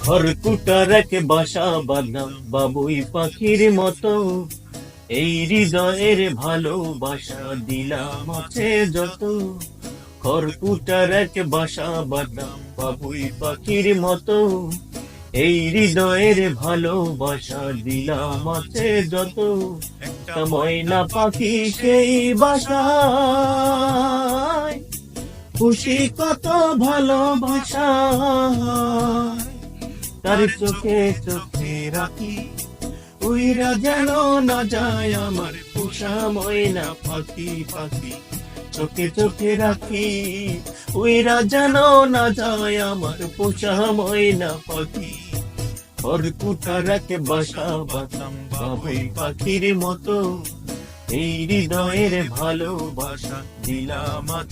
খড়কুটার এক বাসা বাঁধলাম বাবুই পাখির মতো, এই হৃদয়ের ভালোবাসা দিলাম আছে যত। খড়কুটার এক বাসা বাঁধলাম বাবুই পাখির মতো, এই হৃদয়ের ভালোবাসা দিলাম আছে যত। একটা ময়না পাখি সেই বাসায়, খুশি কত ভালোবাসা, তার চোখে চোখে রাখি, উইরা যেন না যায় আমার পোষা ময়না পাখি। পাখি চোখে চোখে রাখি, উইরা যেন না যায় আমার পোষা ময়না পাখি। খড়কুটার এক বাসা বাঁধলাম বাবুই পাখির মতো, এই হৃদয়ের ভালোবাসা দিলাম আছে